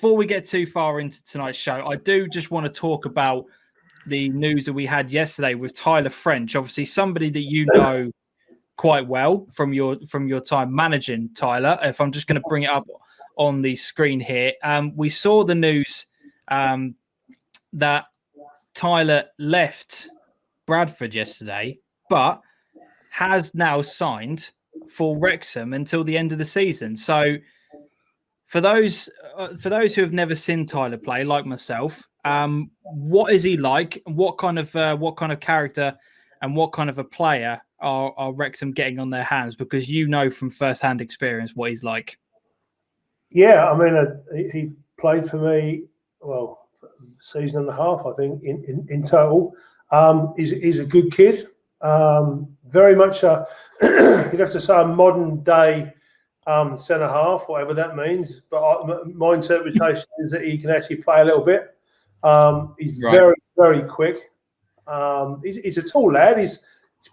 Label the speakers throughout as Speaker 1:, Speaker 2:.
Speaker 1: before we get too far into tonight's show, I do just want to talk about the news that we had yesterday with Tyler French. Obviously, somebody that you know quite well from your time managing Tyler. If I'm just going to bring it up on the screen here, we saw the news that Tyler left Bradford yesterday, but has now signed for Wrexham until the end of the season. So for those who have never seen Tyler play, like myself, what is he like? What kind of character and what kind of a player are Wrexham getting on their hands? Because you know from first-hand experience what he's like.
Speaker 2: Yeah, I mean, he played for me, well, a season and a half, I think, in total. He's a good kid. Very much you'd have to say a modern day centre half, whatever that means. But my interpretation is that he can actually play a little bit. He's very, very quick. He's a tall lad. He's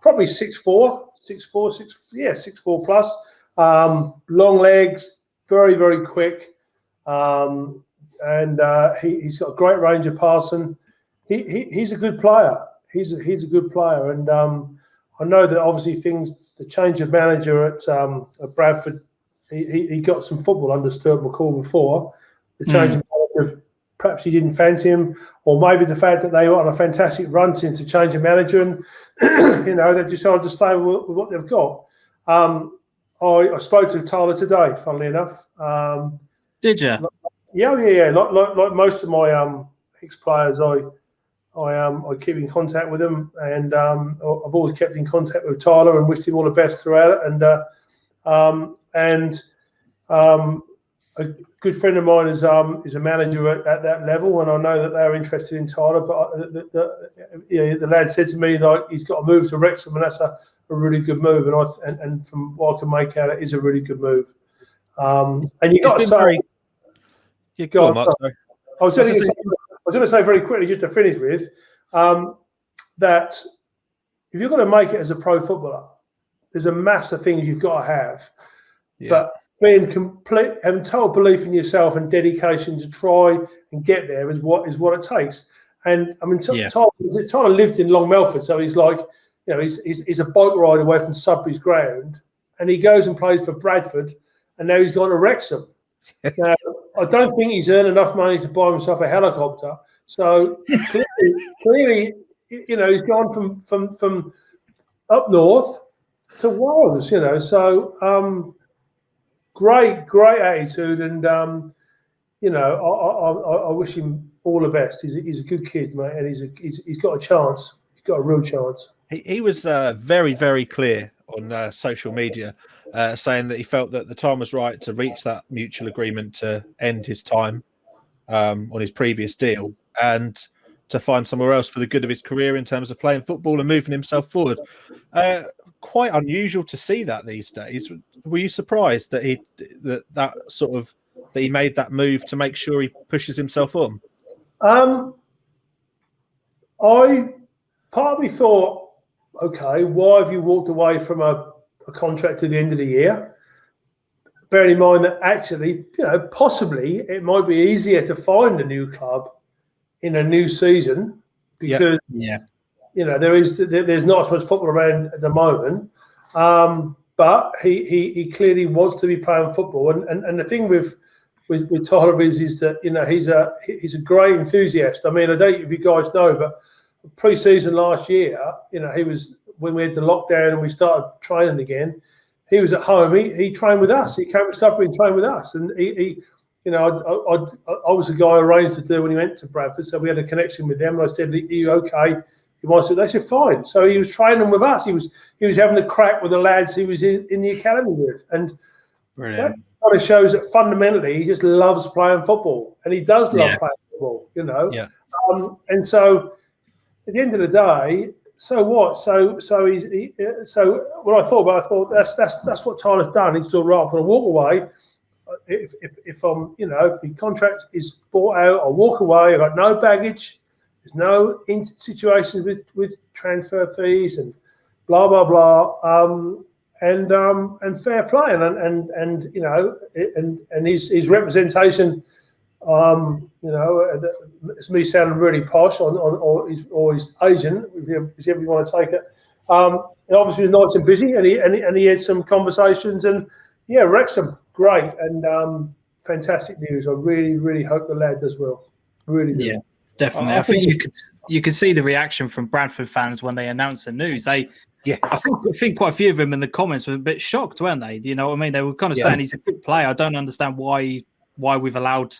Speaker 2: probably 6'4", 6'4 plus. Long legs, very, very quick. And he's got a great range of passing. He's a good player. He's a good player, and I know that obviously the change of manager at Bradford, he got some football under Stuart McCall before. The change of manager, perhaps he didn't fancy him, or maybe the fact that they were on a fantastic run since the change of manager, and they decided to stay with what they've got. I spoke to Tyler today, funnily enough.
Speaker 1: Did you?
Speaker 2: Yeah. Like most of my ex-players, I keep in contact with him, and I've always kept in contact with Tyler and wished him all the best throughout it. And a good friend of mine is a manager at that level, and I know that they're interested in Tyler. But the lad said to me that he's got to move to Wrexham, and that's a really good move. And from what I can make out, it is a really good move. And you got to say,
Speaker 3: go on, Mark.
Speaker 2: I was going to say very quickly, just to finish with, that if you're going to make it as a pro footballer, there's a mass of things you've got to have. Yeah. But having total belief in yourself and dedication to try and get there is what it takes. And I mean, Tyler lived in Long Melford, so he's like, he's a bike ride away from Sudbury's ground, and he goes and plays for Bradford, and now he's gone to Wrexham. Now, I don't think he's earned enough money to buy himself a helicopter. So clearly, he's gone from up north to Wales. So great attitude, and I wish him all the best. He's a good kid, mate, and he's got a chance. He's got a real chance.
Speaker 3: He was very, very clear on social media, saying that he felt that the time was right to reach that mutual agreement to end his time on his previous deal and to find somewhere else for the good of his career in terms of playing football and moving himself forward. Quite unusual to see that these days. Were you surprised that he made that move to make sure he pushes himself on?
Speaker 2: I partly thought, okay, why have you walked away from a contract to the end of the year? Bearing in mind that actually, possibly it might be easier to find a new club in a new season because there's not as much football around at the moment. But he clearly wants to be playing football, and the thing with Tyler is that he's a great enthusiast. I mean, I don't know if you guys know, but pre-season last year, he was, when we had the lockdown and we started training again, he was at home. He trained with us. He came to Suffolk and trained with us. And I was the guy I arranged to do when he went to Bradford. So we had a connection with them. And I said, "Are you okay?" They said, "Fine." So he was training with us. He was having the crack with the lads he was in the academy with. And that kind of shows that fundamentally he just loves playing football, and he does love playing football. And so at the end of the day, so what? So when I thought that's what Tyler's done. He's still right. I'm going to walk away. If the contract is bought out, I'll walk away. I've got no baggage. There's no situations with transfer fees and blah blah blah. And fair play, and his representation It's me sounding really posh or his agent, whichever you want to take it. It obviously was nice and busy, and he had some conversations, and yeah, Wrexham, great, and fantastic news. I really, really hope the lad does well. Really do.
Speaker 1: Yeah, definitely. I think you could see the reaction from Bradford fans when they announced the news. I think quite a few of them in the comments were a bit shocked, weren't they? You know what I mean? They were kind of saying he's a good player. I don't understand why we've allowed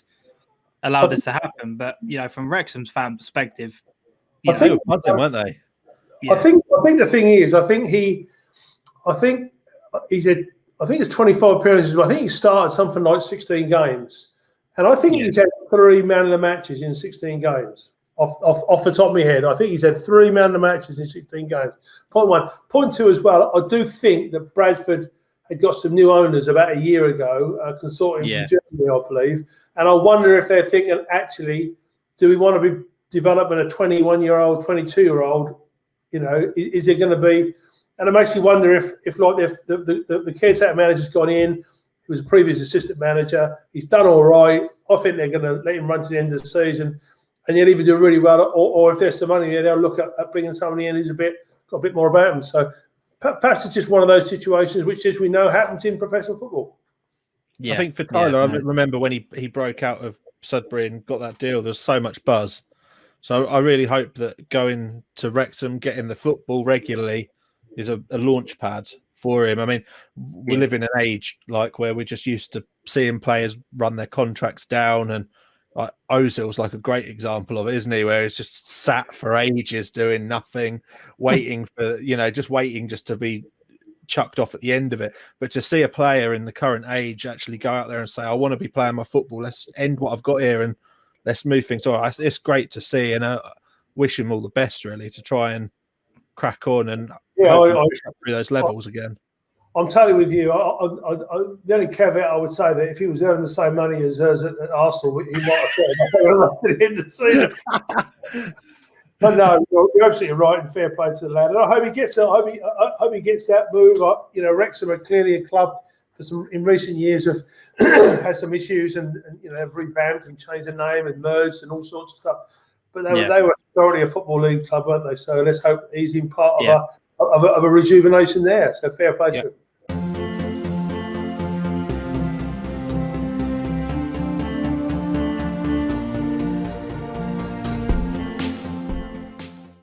Speaker 1: this to happen. But from Wrexham's fan perspective,
Speaker 2: I think
Speaker 3: weren't they?
Speaker 2: Yeah. I think the thing is, I think it's 25 appearances. I think he started something like 16 games, and I think he's had 3 man of the matches in 16 games. Off the top of my head, I think he's had 3 man of the matches in 16 games. Point 1. Point 2 as well. I do think that Bradford had got some new owners about a year ago, a consortium from Germany, I believe, and I wonder if they're thinking, actually, do we want to be developing a 21-year-old, 22-year-old? Is it going to be? And it makes you wonder if the caretaker manager's gone in, who was a previous assistant manager, he's done all right. I think they're going to let him run to the end of the season, and he'll either do really well, or if there's some money there, they'll look at bringing somebody in who's got a bit more about him. So perhaps it's just one of those situations which, as we know, happens in professional football.
Speaker 3: Yeah, I think for Tyler, I remember when he broke out of Sudbury and got that deal, there's so much buzz. So I really hope that going to Wrexham, getting the football regularly, is a launch pad for him. I mean, we live in an age where we're just used to seeing players run their contracts down, and Ozil's like a great example of it, isn't he? Where he's just sat for ages doing nothing, waiting for just to be chucked off at the end of it. But to see a player in the current age actually go out there and say, I want to be playing my football, let's end what I've got here and let's move things on. It's great to see, and wish him all the best, really, to try and crack on and push up through those levels again.
Speaker 2: I'm totally with you. The only caveat I would say that if he was earning the same money as us at Arsenal, he might have said, at the end of the season. But no, you're absolutely right, and fair play to the lad. And I hope he gets that. I hope he gets that move. Wrexham are clearly a club in recent years have had some issues and have revamped and changed the name and merged and all sorts of stuff. But they were already a football league club, weren't they? So let's hope he's in part of a rejuvenation there. So fair play to him.